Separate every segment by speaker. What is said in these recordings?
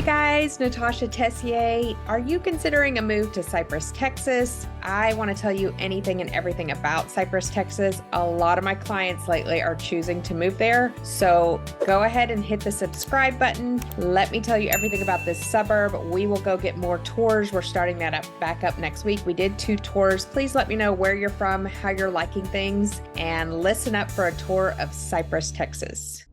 Speaker 1: guys, Natasha Tessier. Are you considering a move to Cypress, Texas? I want to tell you anything and everything about Cypress, Texas. A lot of my clients lately are choosing to move there. So go ahead and hit the subscribe button. Let me tell you everything about this suburb. We will go get more tours. We're starting that back up next week. We did 2 tours. Please let me know where you're from, how you're liking things, and listen up for a tour of Cypress, Texas.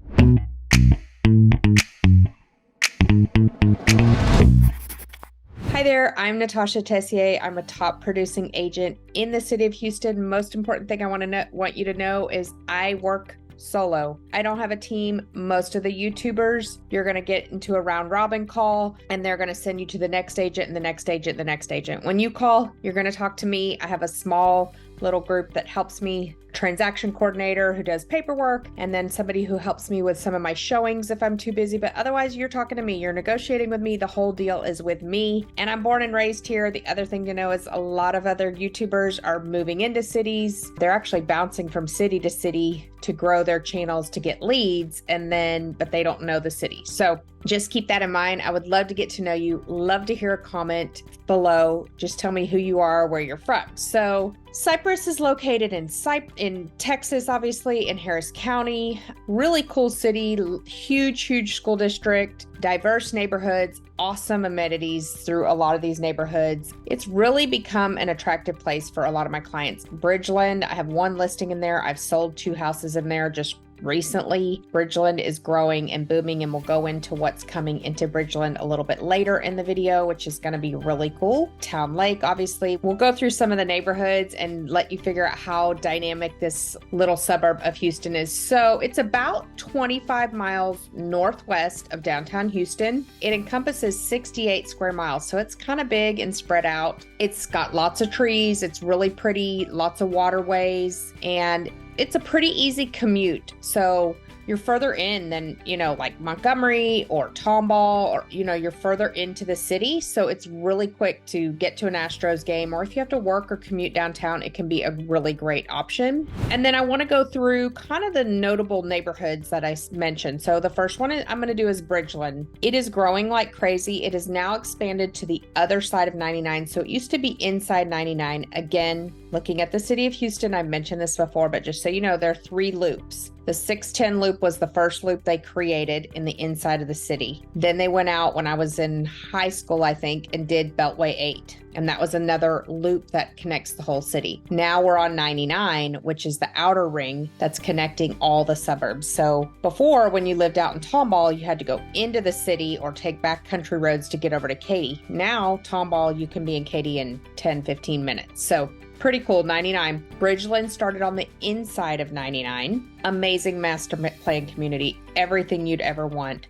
Speaker 1: Hi there, I'm Natasha Tessier. I'm a top producing agent in the city of Houston. Most important thing I want you to know is I work solo. I don't have a team. Most of the YouTubers, you're going to get into a round robin call and they're going to send you to the next agent and the next agent and the next agent. When you call, you're going to talk to me. I have a small little group that helps me, transaction coordinator who does paperwork, and then somebody who helps me with some of my showings if I'm too busy. But otherwise, you're talking to me. You're negotiating with me. The whole deal is with me. And I'm born and raised here. The other thing to know is a lot of other YouTubers are moving into cities. They're actually bouncing from city to city to grow their channels to get leads, but they don't know the city. So just keep that in mind. I would love to get to know you. Love to hear a comment below. Just tell me who you are, where you're from. So Cypress is located in Texas, obviously, in Harris County. Really cool city, huge school district, diverse neighborhoods, awesome amenities through a lot of these neighborhoods. It's really become an attractive place for a lot of my clients. Bridgeland, I have 1 listing in there. I've sold 2 houses in there just recently. Bridgeland is growing and booming, and we'll go into what's coming into Bridgeland a little bit later in the video, which is going to be really cool. Towne Lake, obviously. We'll go through some of the neighborhoods and let you figure out how dynamic this little suburb of Houston is. So it's about 25 miles northwest of downtown Houston. It encompasses 68 square miles, so it's kind of big and spread out. It's got lots of trees. It's really pretty, lots of waterways, and it's a pretty easy commute. So you're further in than, like Montgomery or Tomball, or, you're further into the city. So it's really quick to get to an Astros game, or if you have to work or commute downtown, it can be a really great option. And then I want to go through kind of the notable neighborhoods that I mentioned. So the first one I'm going to do is Bridgeland. It is growing like crazy. It is now expanded to the other side of 99. So it used to be inside 99. Again, looking at the city of Houston, I've mentioned this before, but just so you know, there are 3 loops. The 610 loop was the first loop they created in the inside of the city. Then they went out when I was in high school, I think, and did Beltway 8. And that was another loop that connects the whole city. Now we're on 99, which is the outer ring that's connecting all the suburbs. So before, when you lived out in Tomball, you had to go into the city or take back country roads to get over to Katy. Now, Tomball, you can be in Katy in 10, 15 minutes. So pretty cool. 99. Bridgeland started on the inside of 99. Amazing master plan community. Everything you'd ever want.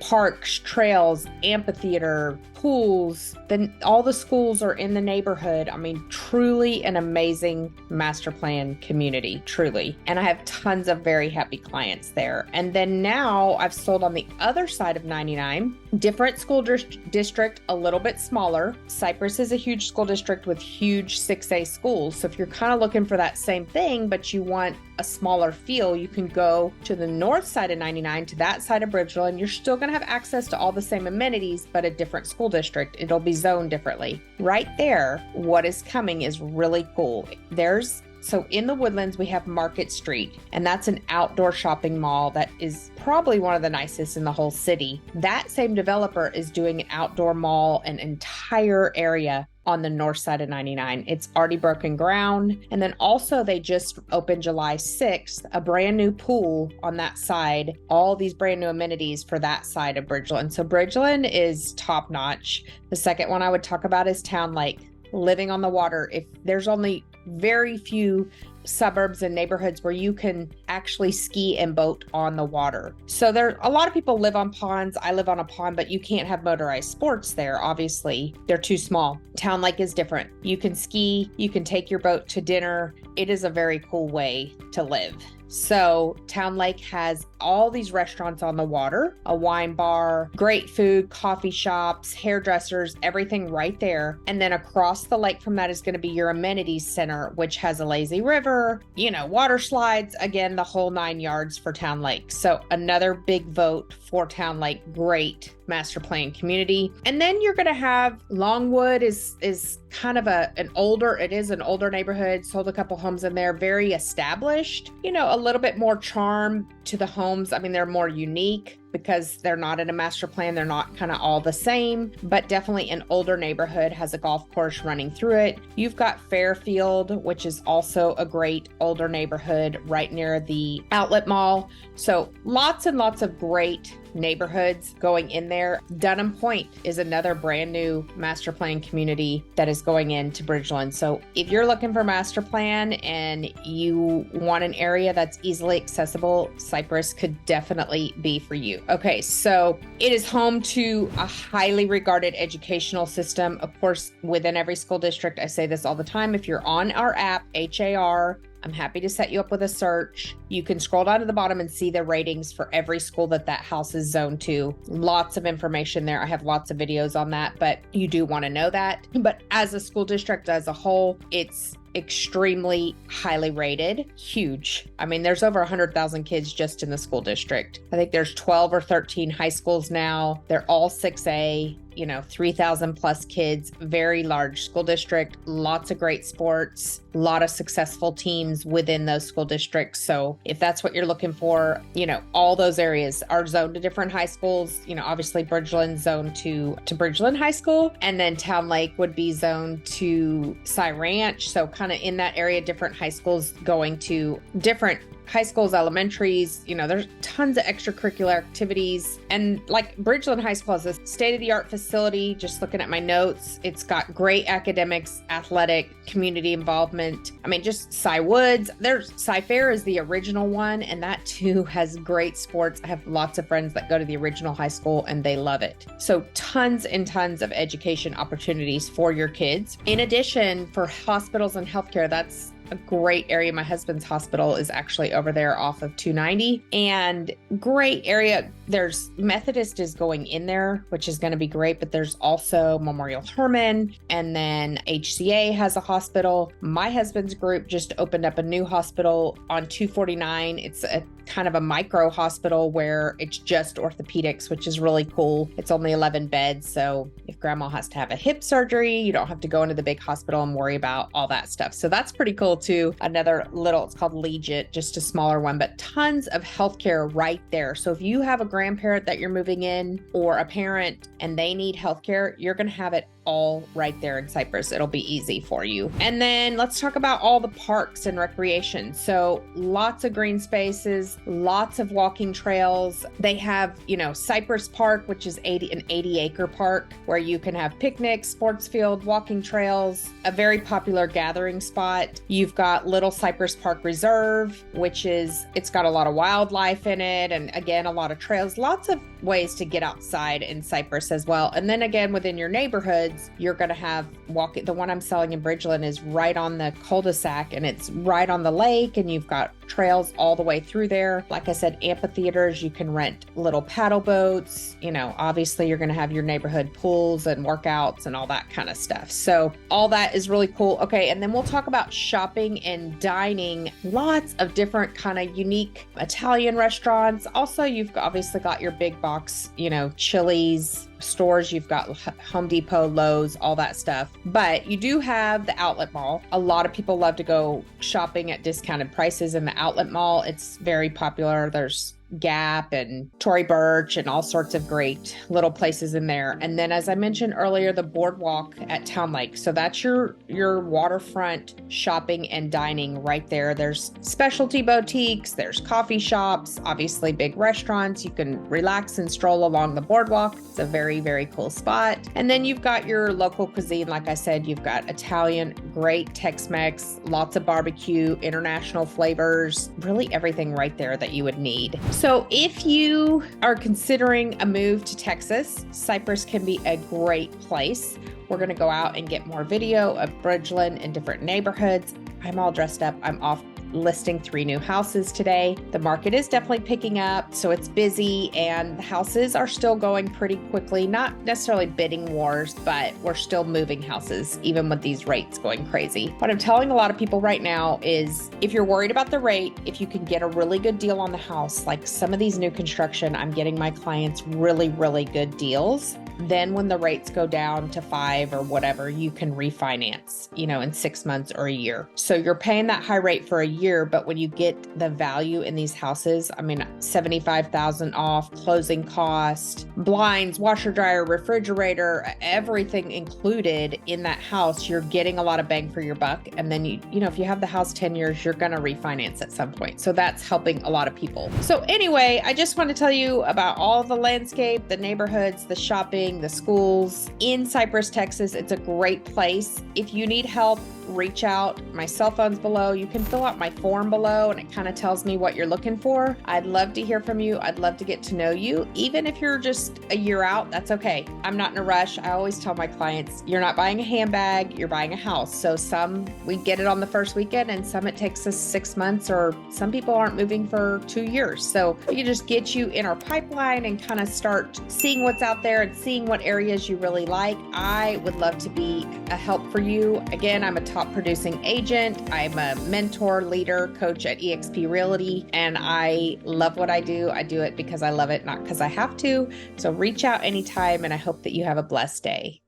Speaker 1: Parks, trails, amphitheater, pools. Then all the schools are in the neighborhood. I mean, truly an amazing master plan community, truly. And I have tons of very happy clients there. And then now I've sold on the other side of 99. Different school district, a little bit smaller. Cypress is a huge school district with huge 6A schools. So if you're kind of looking for that same thing, but you want a smaller feel, you can go to the north side of 99, to that side of Bridgeland. You're still going to have access to all the same amenities, but a different school district. It'll be zoned differently. Right there, what is coming is really cool. So in the Woodlands, we have Market Street, and that's an outdoor shopping mall that is probably one of the nicest in the whole city. That same developer is doing an outdoor mall, an entire area on the north side of 99. It's already broken ground. And then also they just opened July 6th, a brand new pool on that side, all these brand new amenities for that side of Bridgeland. So Bridgeland is top notch. The second one I would talk about is Towne Lake, living on the water. If there's only very few suburbs and neighborhoods where you can actually ski and boat on the water. So a lot of people live on ponds. I live on a pond, but you can't have motorized sports there. Obviously, they're too small. Towne Lake is different. You can ski, you can take your boat to dinner. It is a very cool way to live. So Towne Lake has all these restaurants on the water, a wine bar, great food, coffee shops, hairdressers, everything right there. And then across the lake from that is going to be your amenities center, which has a lazy river, water slides, again, the whole 9 yards for Towne Lake. So another big vote for Towne Lake. Great master plan community. And then you're going to have Longwood is kind of an older neighborhood, sold a couple homes in there, very established, a little bit more charm to the homes. I mean, they're more unique because they're not in a master plan. They're not kind of all the same, but definitely an older neighborhood, has a golf course running through it. You've got Fairfield, which is also a great older neighborhood right near the outlet mall. So lots and lots of great neighborhoods going in there. Dunham Pointe is another brand new master plan community that is going into Bridgeland. So if you're looking for master plan and you want an area that's easily accessible, Cypress could definitely be for you. Okay, so it is home to a highly regarded educational system. Of course, within every school district, I say this all the time, if you're on our app, HAR, I'm happy to set you up with a search. You can scroll down to the bottom and see the ratings for every school that house is zoned to. Lots of information there. I have lots of videos on that, but you do want to know that. But as a school district as a whole, it's extremely highly rated, huge. I mean, there's over 100,000 kids just in the school district. I think there's 12 or 13 high schools now. They're all 6A, 3,000 plus kids, very large school district, lots of great sports, a lot of successful teams within those school districts. So if that's what you're looking for, all those areas are zoned to different high schools. Obviously Bridgeland zoned to Bridgeland High School, and then Towne Lake would be zoned to Cy Ranch. So kind of in that area, different high schools going to different high schools, elementaries, there's tons of extracurricular activities. And like Bridgeland High School has a state-of-the-art facility. Just looking at my notes, it's got great academics, athletic, community involvement. I mean, just Cy Woods. Cy Fair is the original one, and that too has great sports. I have lots of friends that go to the original high school and they love it. So tons and tons of education opportunities for your kids. In addition, for hospitals and healthcare, that's a great area. My husband's hospital is actually over there off of 290, and great area. There's Methodist is going in there, which is going to be great, but there's also Memorial Hermann, and then HCA has a hospital. My husband's group just opened up a new hospital on 249. It's a kind of a micro hospital where it's just orthopedics, which is really cool. It's only 11 beds. So if grandma has to have a hip surgery, you don't have to go into the big hospital and worry about all that stuff. So that's pretty cool too. Another little, it's called Legit, just a smaller one, but tons of healthcare right there. So if you have a grandparent that you're moving in or a parent and they need healthcare, you're going to have it all right there in Cypress. It'll be easy for you. And then let's talk about all the parks and recreation. So lots of green spaces, lots of walking trails. They have, Cypress Park, which is an 80-acre park where you can have picnics, sports field, walking trails, a very popular gathering spot. You've got Little Cypress Park Reserve, it's got a lot of wildlife in it. And again, a lot of trails, lots of ways to get outside in Cypress as well. And then again, within your neighborhood, you're going to have the one I'm selling in Bridgeland is right on the cul-de-sac, and it's right on the lake, and you've got trails all the way through there. Like I said, amphitheaters, you can rent little paddle boats. Obviously you're going to have your neighborhood pools and workouts and all that kind of stuff. So all that is really cool. Okay. And then we'll talk about shopping and dining. Lots of different kind of unique Italian restaurants. Also, you've obviously got your big box, Chili's stores. You've got Home Depot, Lowe's, all that stuff. But you do have the outlet mall. A lot of people love to go shopping at discounted prices in the outlet mall. It's very popular. There's Gap and Tory Burch and all sorts of great little places in there. And then, as I mentioned earlier, the boardwalk at Towne Lake. So that's your waterfront shopping and dining right there. There's specialty boutiques, there's coffee shops, obviously big restaurants. You can relax and stroll along the boardwalk. It's a very, very cool spot. And then you've got your local cuisine. Like I said, you've got Italian, great Tex-Mex, lots of barbecue, international flavors, really everything right there that you would need. So if you are considering a move to Texas, Cypress can be a great place. We're going to go out and get more video of Bridgeland and different neighborhoods. I'm all dressed up. I'm off listing 3 new houses today. The market is definitely picking up, so it's busy, and the houses are still going pretty quickly. Not necessarily bidding wars, but we're still moving houses, even with these rates going crazy. What I'm telling a lot of people right now is, if you're worried about the rate, if you can get a really good deal on the house, like some of these new construction, I'm getting my clients really, really good deals. Then when the rates go down to 5 or whatever, you can refinance, in 6 months or a year. So you're paying that high rate for a year, but when you get the value in these houses, $75,000 off, closing cost, blinds, washer, dryer, refrigerator, everything included in that house, you're getting a lot of bang for your buck. And then if you have the house 10 years, you're going to refinance at some point. So that's helping a lot of people. So anyway, I just want to tell you about all the landscape, the neighborhoods, the shopping, the schools in Cypress, Texas. It's a great place. If you need help, reach out. My cell phone's below. You can fill out my form below, and it kind of tells me what you're looking for. I'd love to hear from you. I'd love to get to know you. Even if you're just a year out, that's okay. I'm not in a rush. I always tell my clients, you're not buying a handbag, you're buying a house. So some we get it on the first weekend, and some it takes us 6 months, or some people aren't moving for 2 years. So we can just get you in our pipeline and kind of start seeing what's out there and seeing what areas you really like. I would love to be a help for you. Again, I'm a top producing agent. I'm a mentor, leader, coach at eXp Realty, and I love what I do. I do it because I love it, not because I have to. So reach out anytime, and I hope that you have a blessed day.